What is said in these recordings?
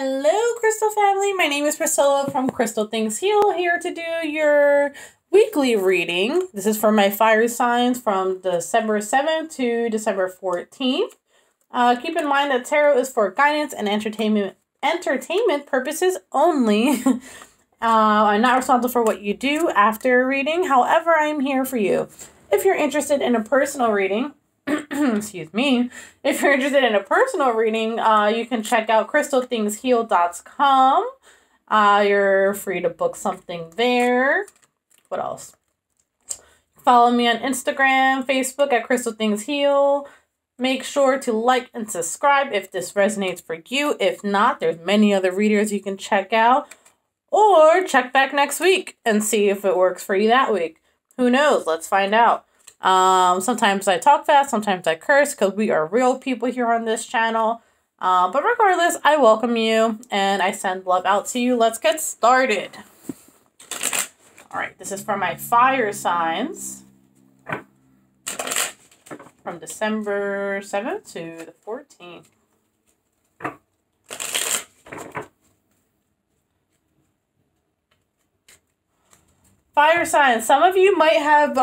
Hello, Crystal family. My name is Priscilla from Crystalthingsheal, here to do your weekly reading. This is for my fire signs from December 7th to December 14th. Keep in mind that tarot is for guidance and entertainment purposes only. I'm not responsible for what you do after a reading. However, I'm here for you. If you're interested in a personal reading, excuse me, if you're interested in a personal reading, you can check out crystalthingsheal.com. You're free to book something there. What else? Follow me on Instagram, Facebook at crystalthingsheal. Make sure to like and subscribe if this resonates for you. If not, there's many other readers you can check out. Or check back next week and see if it works for you that week. Who knows? Let's find out. Sometimes I talk fast, sometimes I curse, because we are real people here on this channel. But regardless, I welcome you and I send love out to you. Let's get started. Alright, this is for my fire signs from December 7th to the 14th. Fire signs. Some of you might have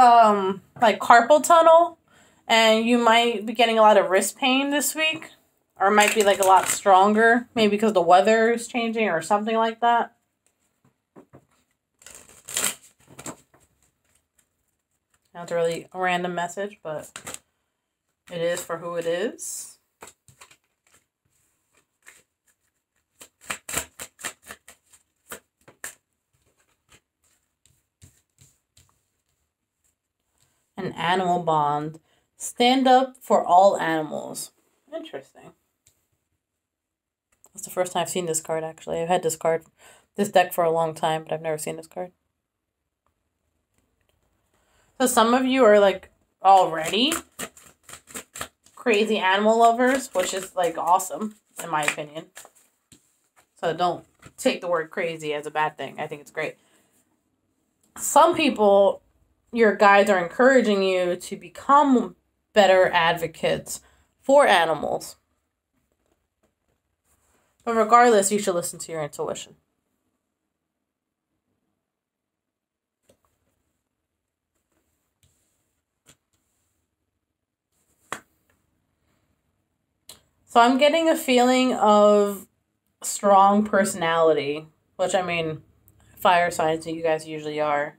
like carpal tunnel, and you might be getting a lot of wrist pain this week, or it might be like a lot stronger, maybe because the weather is changing or something like that. That's a really random message, but it is for who it is. An animal bond. Stand up for all animals. Interesting. That's the first time I've seen this card, actually. I've had this deck for a long time, but I've never seen this card. So some of you are like already crazy animal lovers, which is like awesome, in my opinion. So don't take the word crazy as a bad thing. I think it's great. Some people, your guides are encouraging you to become better advocates for animals. But regardless, you should listen to your intuition. So I'm getting a feeling of strong personality, which, I mean, fire signs you guys usually are.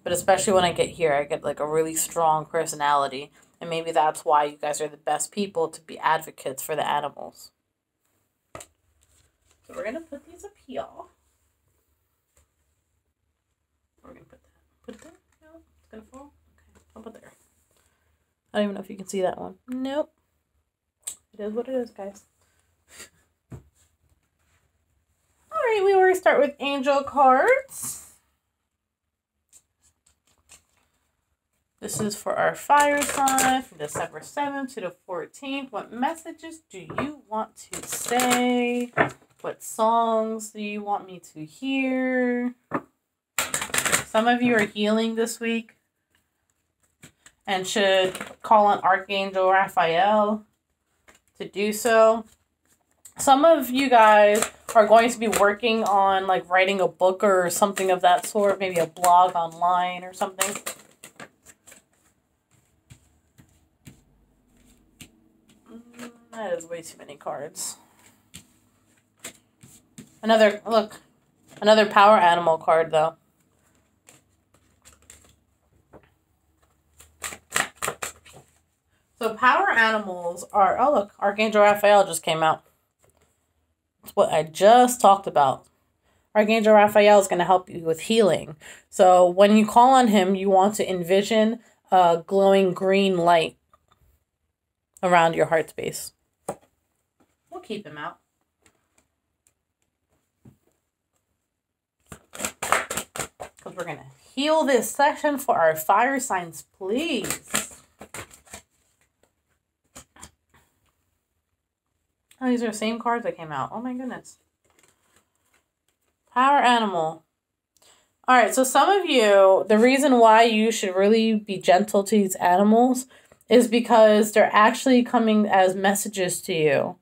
But especially when I get here, I get like a really strong personality. And maybe that's why you guys are the best people to be advocates for the animals. So we're going to put these up here. We're going to put it there. No, it's going to fall. Okay, I'll put it there. I don't even know if you can see that one. Nope. It is what it is, guys. Alright, we always start with angel cards. This is for our fire sign from December 7th to the 14th. What messages do you want to say? What songs do you want me to hear? Some of you are healing this week and should call on Archangel Raphael to do so. Some of you guys are going to be working on like writing a book or something of that sort, maybe a blog online or something. That is way too many cards. Another power animal card, though. So power animals are, oh look, Archangel Raphael just came out. That's what I just talked about. Archangel Raphael is going to help you with healing. So when you call on him, you want to envision a glowing green light around your heart space. We'll keep him out. Because we're going to heal this session for our fire signs, please. Oh, these are the same cards that came out. Oh my goodness. Power animal. Alright, so some of you, the reason why you should really be gentle to these animals is because they're actually coming as messages to you.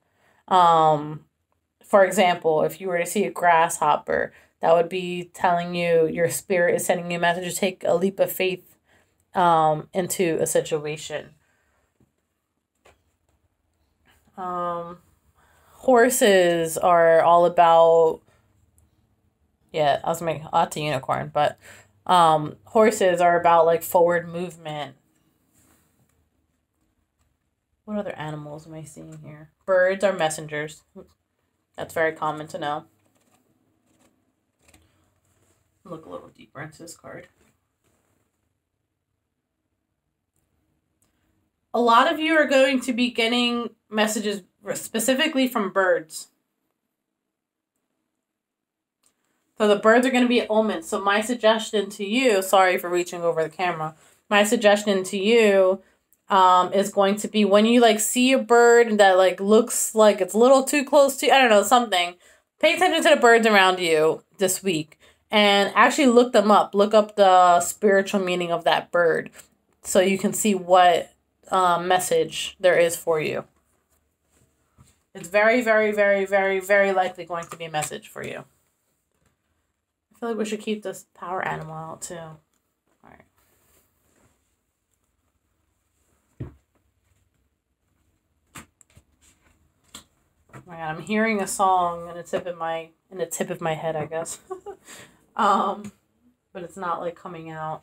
For example, if you were to see a grasshopper, that would be telling you your spirit is sending you a message to take a leap of faith into a situation. Horses are all about, yeah, I was making, oh, that's a unicorn, but horses are about like forward movement. What other animals am I seeing here? Birds are messengers. That's very common to know. Look a little deeper into this card. A lot of you are going to be getting messages specifically from birds. So the birds are going to be omens. So my suggestion to you, sorry for reaching over the camera. My suggestion to you is going to be when you like see a bird that like looks like it's a little too close to, I don't know, something. Pay attention to the birds around you this week and actually look them up. Look up the spiritual meaning of that bird so you can see what message there is for you. It's very, very, very, very, very likely going to be a message for you. I feel like we should keep this power animal out too. All right. Oh my God, I'm hearing a song in the tip of my head, I guess. But it's not like coming out.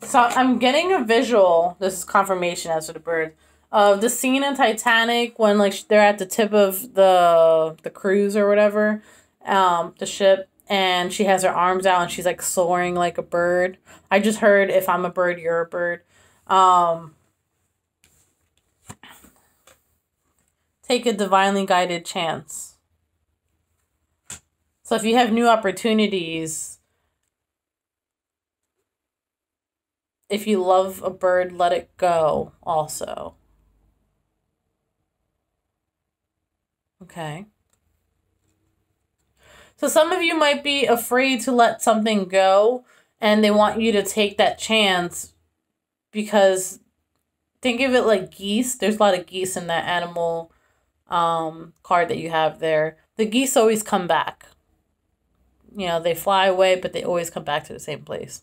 So I'm getting a visual. This is confirmation as for the birds. Of the scene in Titanic when like they're at the tip of the cruise or whatever, the ship, and she has her arms out and she's like soaring like a bird. I just heard if I'm a bird, you're a bird. Take a divinely guided chance. So if you have new opportunities, if you love a bird, let it go also. Okay. So some of you might be afraid to let something go and they want you to take that chance because think of it like geese. There's a lot of geese in that animal card that you have there. The geese always come back. You know, they fly away, but they always come back to the same place.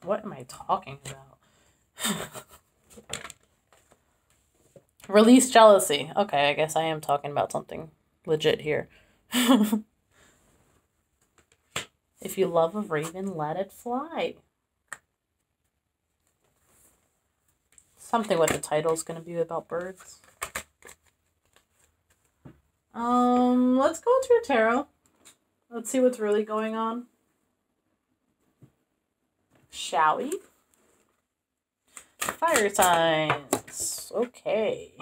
What am I talking about? Release jealousy. Okay, I guess I am talking about something legit here. If you love a raven, let it fly. Something with the title is going to be about birds. Let's go to your tarot. Let's see what's really going on. Shall we? Fire signs. Okay.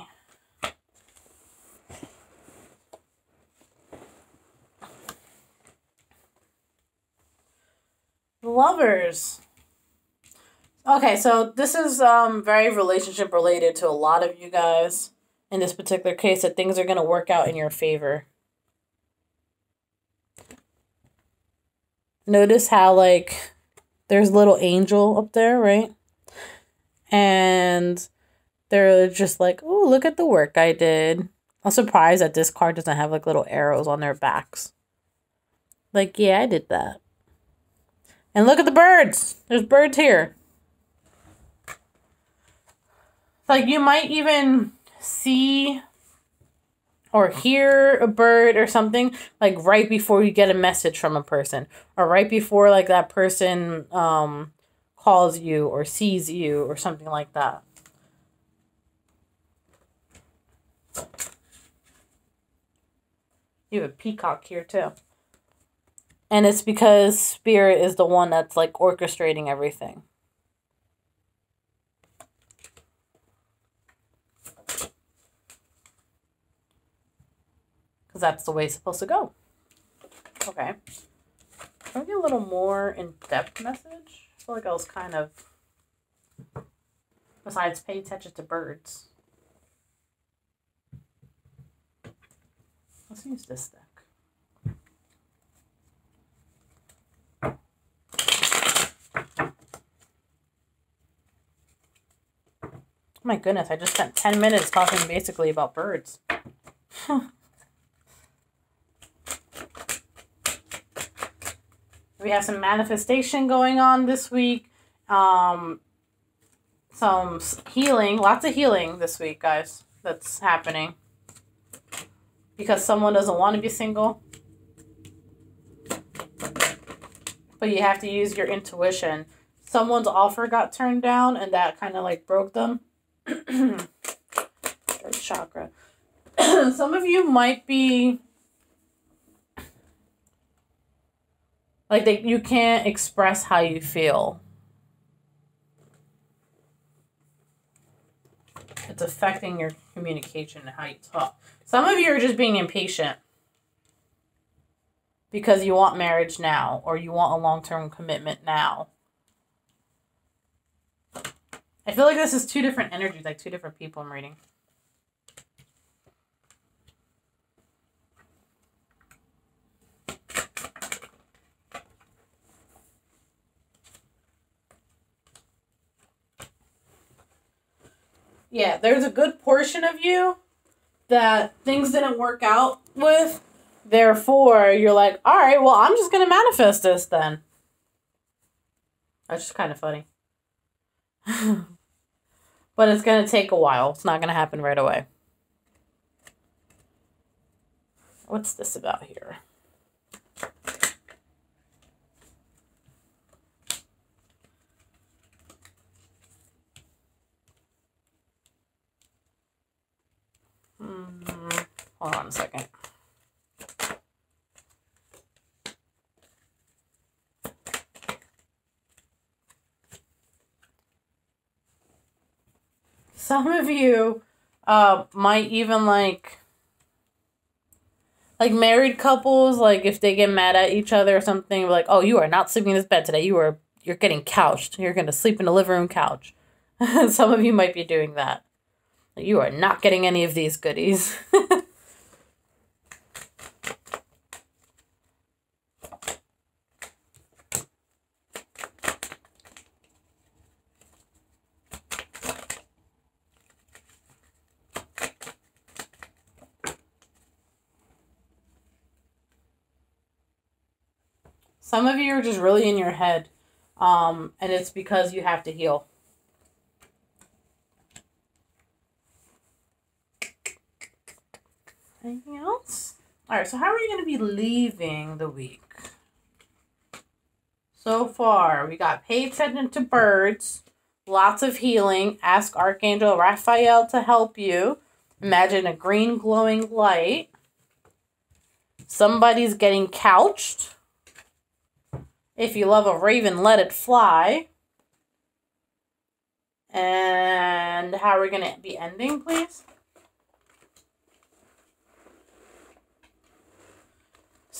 Lovers. Okay, so this is very relationship related to a lot of you guys. In this particular case, that things are going to work out in your favor. Notice how, like, there's a little angel up there, right? And they're just like, oh, look at the work I did. I'm surprised that this card doesn't have, like, little arrows on their backs. Like, yeah, I did that. And look at the birds. There's birds here. Like, you might even see or hear a bird or something like right before you get a message from a person or right before like that person calls you or sees you or something like that. You have a peacock here too. And it's because Spirit is the one that's like orchestrating everything. Because that's the way it's supposed to go. Okay. Can we get a little more in-depth message? I feel like I was kind of... Besides, pay attention to birds. Let's use this deck. My goodness, I just spent 10 minutes talking basically about birds. We have some manifestation going on this week. Some healing, lots of healing this week, guys. That's happening. Because someone doesn't want to be single. But you have to use your intuition. Someone's offer got turned down and that kind of like broke them. Third chakra. Some of you might be like you can't express how you feel. It's affecting your communication and how you talk. Some of you are just being impatient because you want marriage now or you want a long-term commitment now. I feel like this is two different energies, like two different people I'm reading. Yeah, there's a good portion of you that things didn't work out with. Therefore, you're like, all right, well, I'm just going to manifest this then. That's just kind of funny. But it's going to take a while. It's not going to happen right away. What's this about here? Hold on a second. Some of you might even like married couples, like if they get mad at each other or something, like, oh, you are not sleeping in this bed today. You're getting couched. You're going to sleep in the living room couch. Some of you might be doing that. You are not getting any of these goodies. Some of you are just really in your head, and it's because you have to heal. Anything else? All right, so how are you going to be leaving the week? So far, we got pay attention to birds, lots of healing, ask Archangel Raphael to help you, imagine a green glowing light, somebody's getting couched. If you love a raven, let it fly. And how are we going to be ending, please?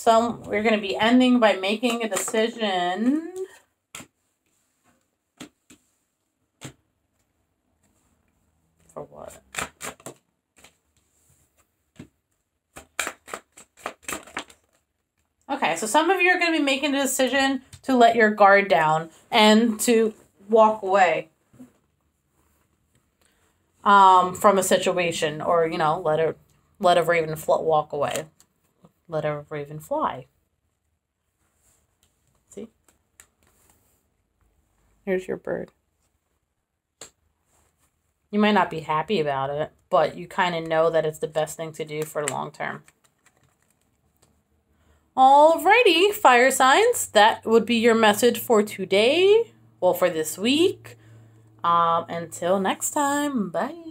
We're going to be ending by making a decision. For what? Okay, so some of you are going to be making a decision to let your guard down and to walk away from a situation, or, you know, let a raven walk away. Let a raven fly. See? Here's your bird. You might not be happy about it, but you kind of know that it's the best thing to do for the long term. Alrighty, fire signs. That would be your message for today. Well, for this week. Until next time. Bye.